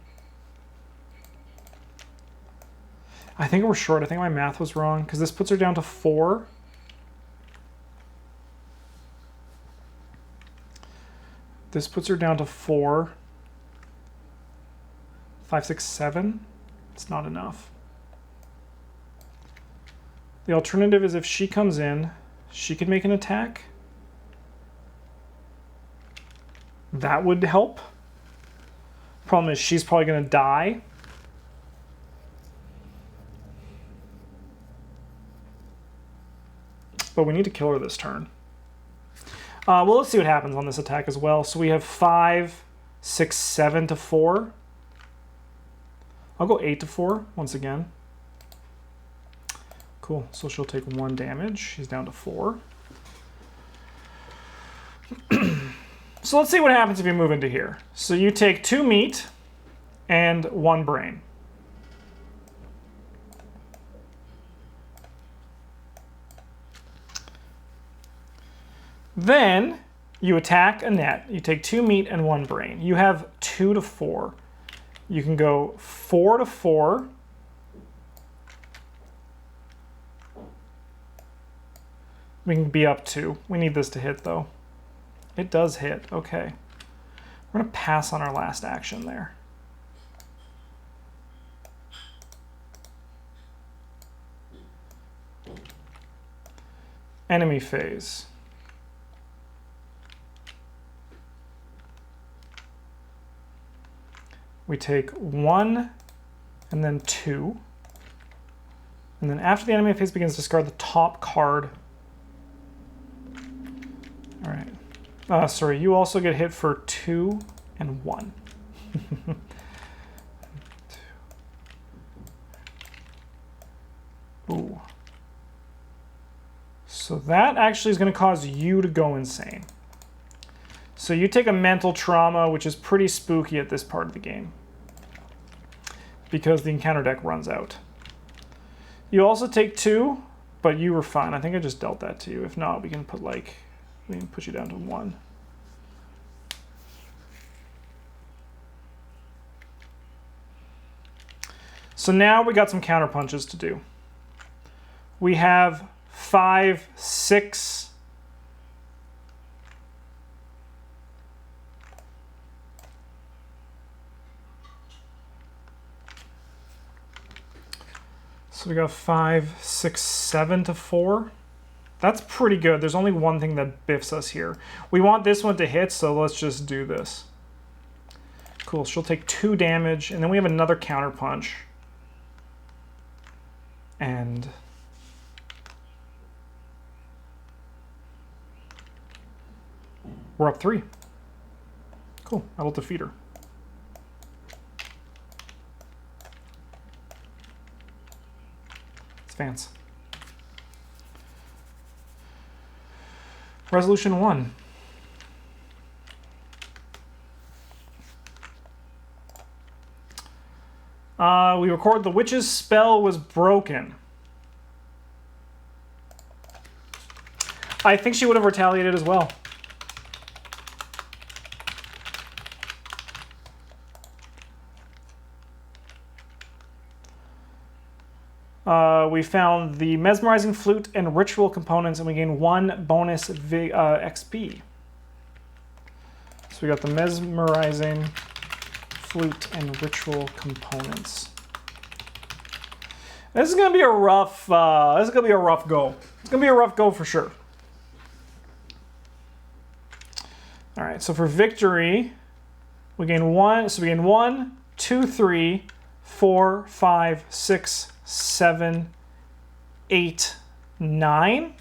I think we're short. I think my math was wrong because this puts her down to 4. This puts her down to 4. 5, 6, 7. It's not enough. The alternative is if she comes in, she could make an attack. That would help. Problem is she's probably going to die. But we need to kill her this turn. Well, let's see what happens on this attack as well. So we have 5, 6, 7 to 4. I'll go 8 to 4 once again. Cool. So she'll take 1 damage. She's down to 4. So let's see what happens if you move into here. So you take 2 meat and 1 brain. Then you attack Annette. You take 2 meat and 1 brain. You have 2 to 4. You can go 4 to 4. We can be up 2. We need this to hit, though. It does hit. Okay. We're going to pass on our last action there. Enemy phase. We take 1 and then 2. And then after the enemy phase begins, discard the top card. All right. Sorry, you also get hit for 2 and 1. Ooh. So that actually is going to cause you to go insane. So you take a mental trauma, which is pretty spooky at this part of the game, because the encounter deck runs out. You also take 2, but you were fine. I think I just dealt that to you. If not, we can put we can put you down to 1. So now we got some counter punches to do. We have 5, 6. So we got 5, 6, 7 to 4. That's pretty good. There's only one thing that biffs us here. We want this one to hit, so let's just do this. Cool, she'll take 2 damage, and then we have another counter punch. And we're up 3. Cool, that'll defeat her. Vance. Resolution 1. We record the witch's spell was broken. I think she would have retaliated as well. We found the mesmerizing flute and ritual components, and we gain 1 bonus XP. So we got the mesmerizing flute and ritual components. This is gonna be a rough. This is gonna be a rough go. It's gonna be a rough go for sure. All right. So for victory, we gain 1. So we gain 1, 2, 3, 4, 5, 6, 7, 8, 9.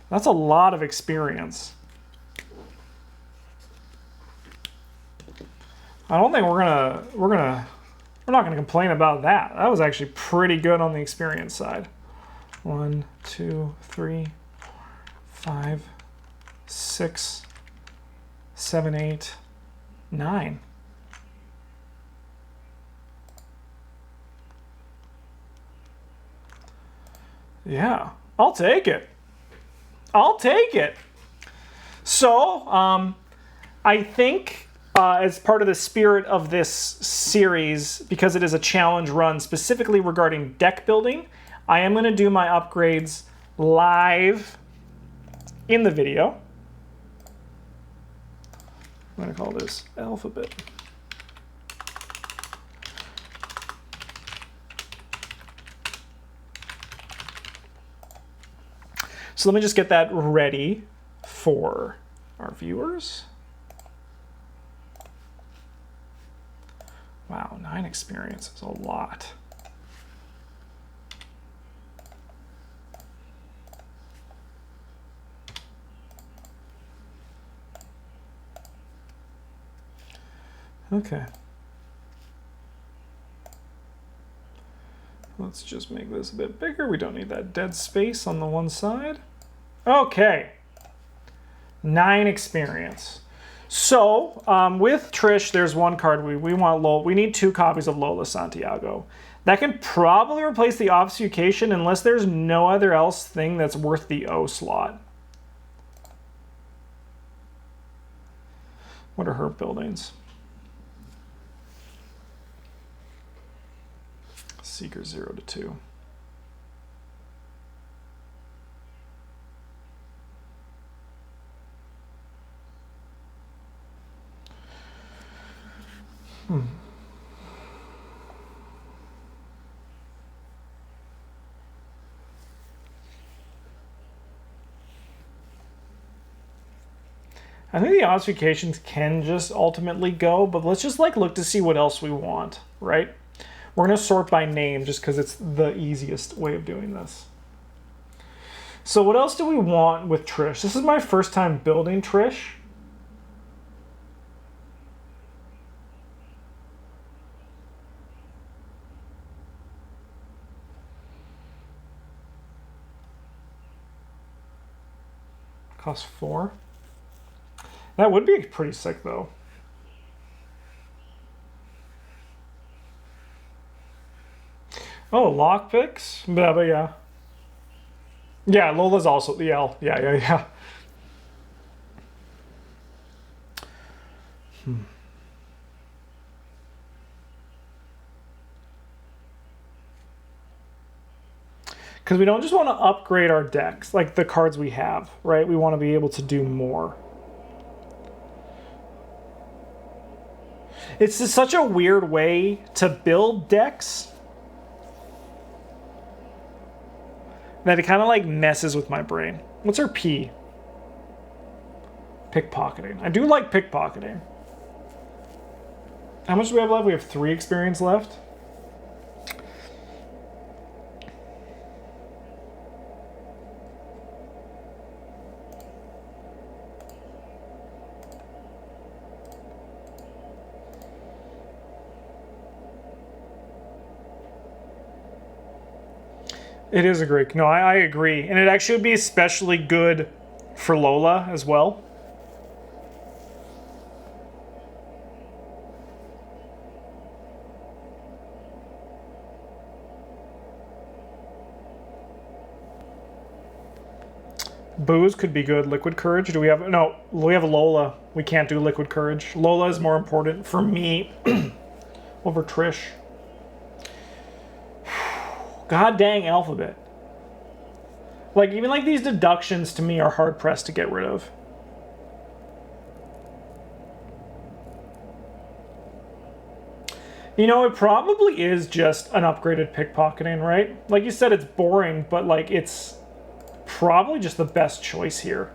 That's a lot of experience. I don't think we're not gonna complain about that. That was actually pretty good on the experience side. 1, 2, 3, 5, 6, 7, 8, 9. Yeah, I'll take it. I'll take it. So, I think as part of the spirit of this series, because it is a challenge run specifically regarding deck building, I am going to do my upgrades live in the video. I'm going to call this alphabet. So let me just get that ready for our viewers. Wow, 9 experience is a lot. Okay. Let's just make this a bit bigger. We don't need that dead space on the one side. Okay. 9 experience. So, with Trish, there's one card we want Lola. We need 2 copies of Lola Santiago. That can probably replace the Obfuscation unless there's no other else thing that's worth the O slot. What are her buildings? Seeker 0 to 2. I think the obfuscations can just ultimately go, but let's just look to see what else we want, right? We're going to sort by name just because it's the easiest way of doing this. So what else do we want with Trish? This is my first time building Trish. Cost 4. That would be pretty sick, though. Oh, lockpicks? But yeah. Yeah, Lola's also the L. Yeah. Because we don't just want to upgrade our decks, like the cards we have, right? We want to be able to do more. It's just such a weird way to build decks that it kind of messes with my brain. What's our P? Pickpocketing. I do like pickpocketing. How much do we have left? We have 3 experience left. It is a great... No, I agree. And it actually would be especially good for Lola as well. Booze could be good. Liquid Courage. Do we have... No, we have Lola. We can't do Liquid Courage. Lola is more important for me over Trish. God dang alphabet. Even these deductions to me are hard pressed to get rid of. You know, it probably is just an upgraded pickpocketing, right? Like you said, it's boring, but it's probably just the best choice here.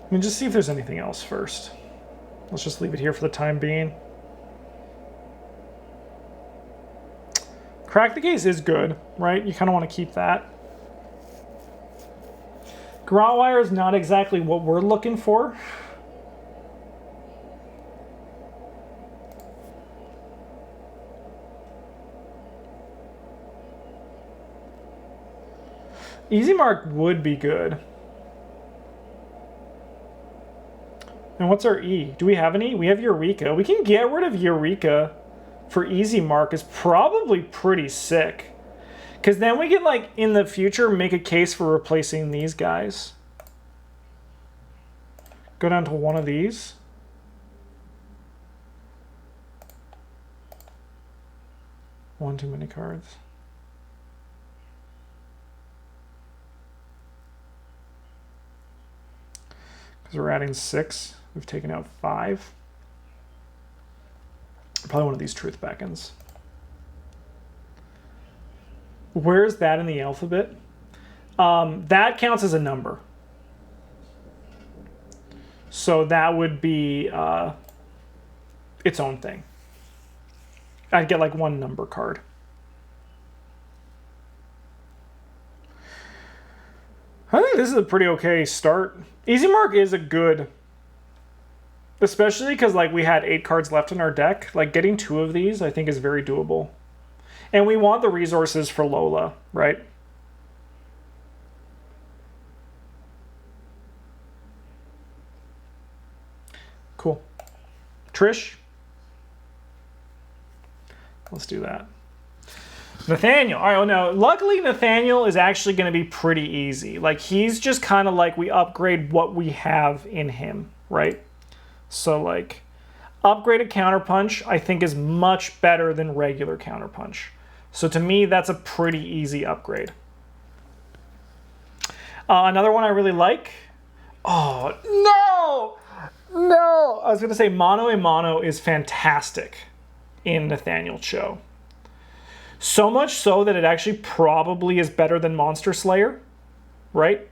Let me just see if there's anything else first. Let's just leave it here for the time being. Crack the Case is good, right? You kind of want to keep that. Grotwire is not exactly what we're looking for. Easy Mark would be good. And what's our E? Do we have an E? We have Eureka. We can get rid of Eureka for Easy Mark. Is probably pretty sick. Because then we can, like, in the future, make a case for replacing these guys. Go down to one of these. One too many cards. Because we're adding 6. We've taken out 5. Probably one of these Truth Beckons. Where's that in the alphabet? That counts as a number. So that would be its own thing. I'd get like one number card. I think this is a pretty okay start. Easy Mark is a good, especially because like we had 8 cards left in our deck. Like getting 2 of these I think is very doable. And we want the resources for Lola, right? Cool. Trish? Let's do that. Nathaniel. All right, well, no. Luckily, Nathaniel is actually going to be pretty easy. Like, he's just kind of like we upgrade what we have in him, right? So, like, upgraded Counterpunch, I think, is much better than regular Counterpunch. So, to me, that's a pretty easy upgrade. Another one I really like. Oh, no! No! I was going to say Mono a Mono is fantastic in Nathaniel Cho. So much so that it actually probably is better than Monster Slayer, right?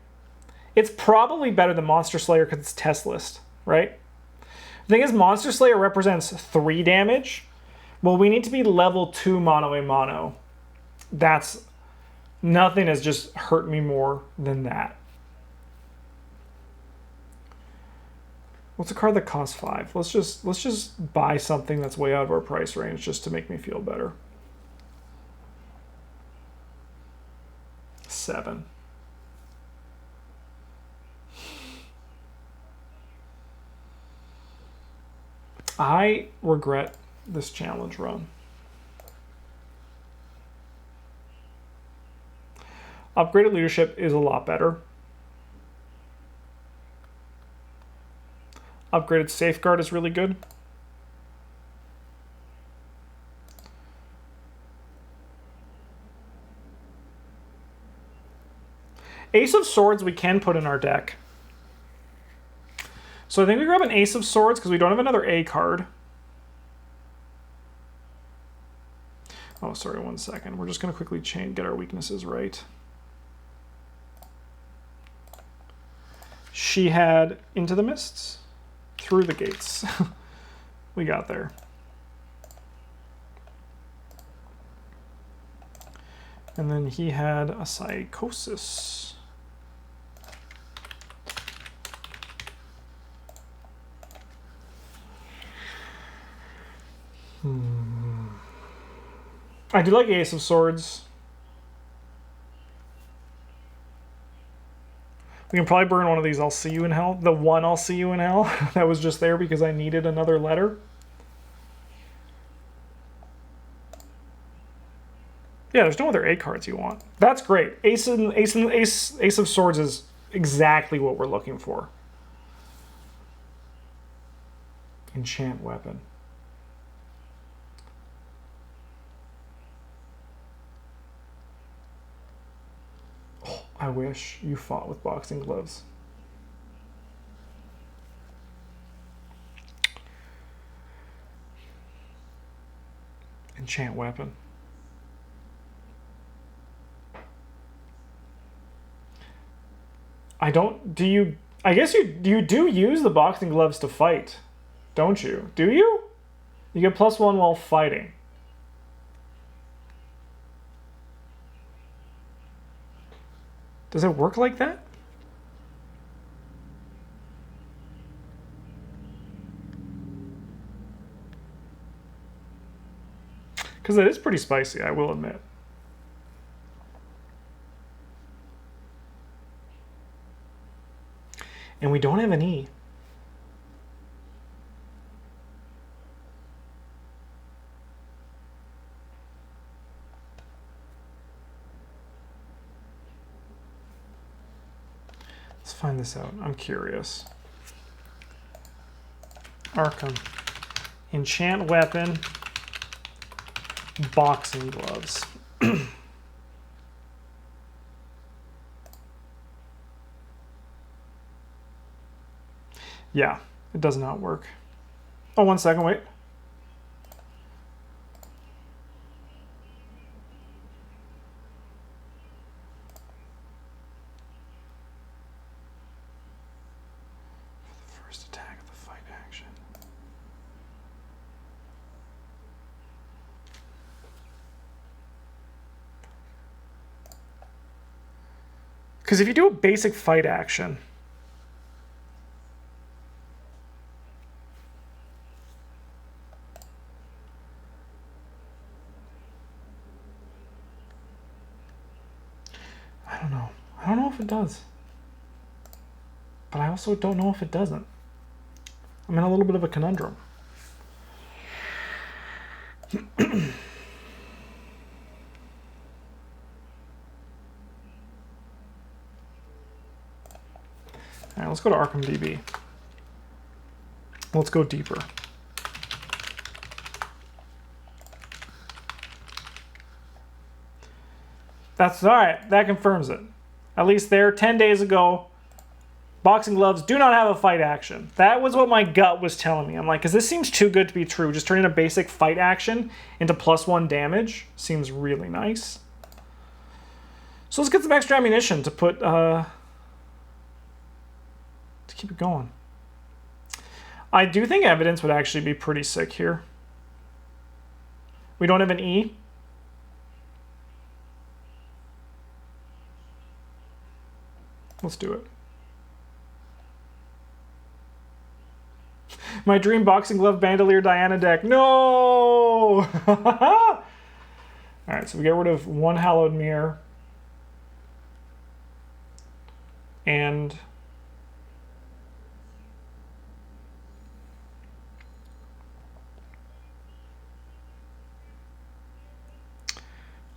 It's probably better than Monster Slayer because it's test list, right? The thing is, Monster Slayer represents 3 damage. Well, we need to be level 2 Mono a Mono. That's... Nothing has just hurt me more than that. What's a card that costs 5? Let's just buy something that's way out of our price range just to make me feel better. 7. I regret this challenge run. Upgraded Leadership is a lot better. Upgraded Safeguard is really good. Ace of Swords we can put in our deck. So I think we grab an Ace of Swords because we don't have another A card. Oh, sorry, 1 second. We're just going to quickly get our weaknesses right. She had Into the Mists. Through the Gates. We got there. And then he had a Psychosis. I do like Ace of Swords. We can probably burn one of these I'll See You in Hell. The one I'll See You in Hell. That was just there because I needed another letter. Yeah, there's no other A cards you want. That's great. Ace of Swords is exactly what we're looking for. Enchant Weapon. Oh, I wish you fought with boxing gloves. Enchant Weapon. I guess you do use the boxing gloves to fight, don't you? Do you? You get +1 while fighting. Does it work like that? Because it is pretty spicy, I will admit. And we don't have an E. Let's find this out. I'm curious. ARKHAM. Enchant weapon. Boxing gloves. Yeah, it does not work. Oh, 1 second, wait. For the first attack of the fight action. Because if you do a basic fight action, I don't know. I don't know if it does. But I also don't know if it doesn't. I'm in a little bit of a conundrum. All right, let's go to ARKHAM DB. Let's go deeper. That's all right. That confirms it. At least there, 10 days ago, boxing gloves do not have a fight action. That was what my gut was telling me. I'm like, because this seems too good to be true. Just turning a basic fight action into +1 damage seems really nice. So let's get some extra ammunition to put, to keep it going. I do think evidence would actually be pretty sick here. We don't have an E. Let's do it. My dream boxing glove bandolier Diana deck. No! All right, so we get rid of 1 hallowed mirror. And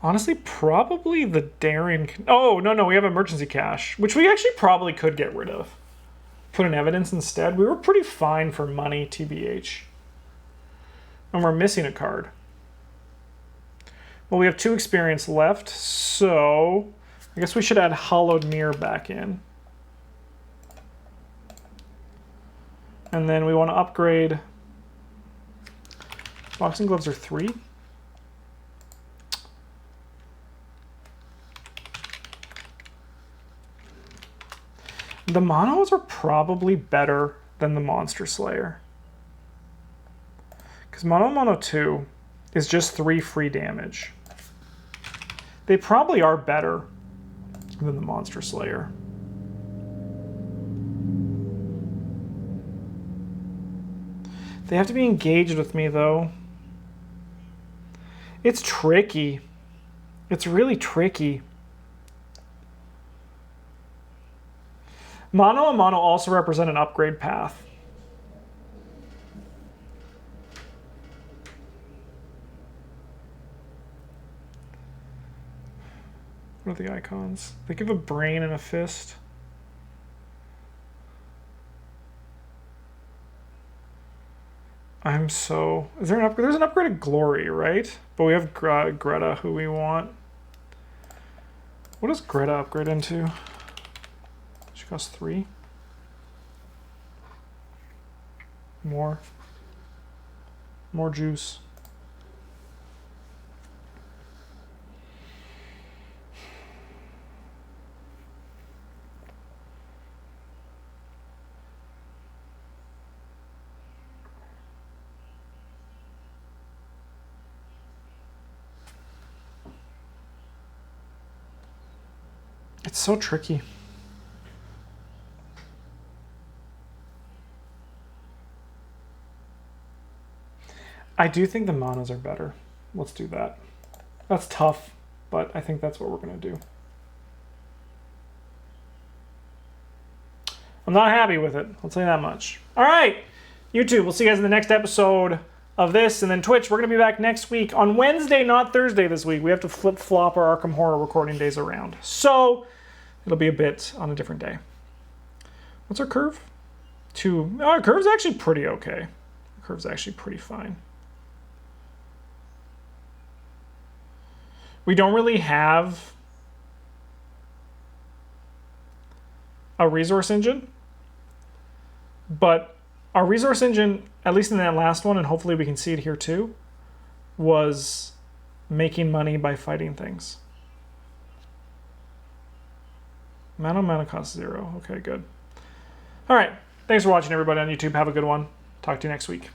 honestly, probably the daring. Oh, no, we have emergency cash, which we actually probably could get rid of. Put in evidence instead. We were pretty fine for money, TBH. And we're missing a card. Well, we have 2 experience left, so I guess we should add Hollowed Mirror back in. And then we want to upgrade. Boxing gloves are 3. The monos are probably better than the Monster Slayer. Because Mono 2 is just 3 free damage. They probably are better than the Monster Slayer. They have to be engaged with me, though. It's tricky. It's really tricky. Mono and mono also represent an upgrade path. What are the icons? They give a brain and a fist. I'm so... Is there an upgrade? There's an upgraded Glory, right? But we have Greta, who we want. What does Greta upgrade into? She costs 3. More juice. It's so tricky. I do think the manas are better. Let's do that. That's tough, but I think that's what we're going to do. I'm not happy with it. I'll tell you that much. All right, YouTube, we'll see you guys in the next episode of this. And then Twitch, we're going to be back next week on Wednesday, not Thursday this week. We have to flip-flop our Arkham Horror recording days around. So it'll be a bit on a different day. What's our curve? 2. Oh, our curve's actually pretty okay. The curve's actually pretty fine. We don't really have a resource engine, but our resource engine, at least in that last one, and hopefully we can see it here too, was making money by fighting things. Mana cost 0. Okay, good. All right. Thanks for watching, everybody on YouTube. Have a good one. Talk to you next week.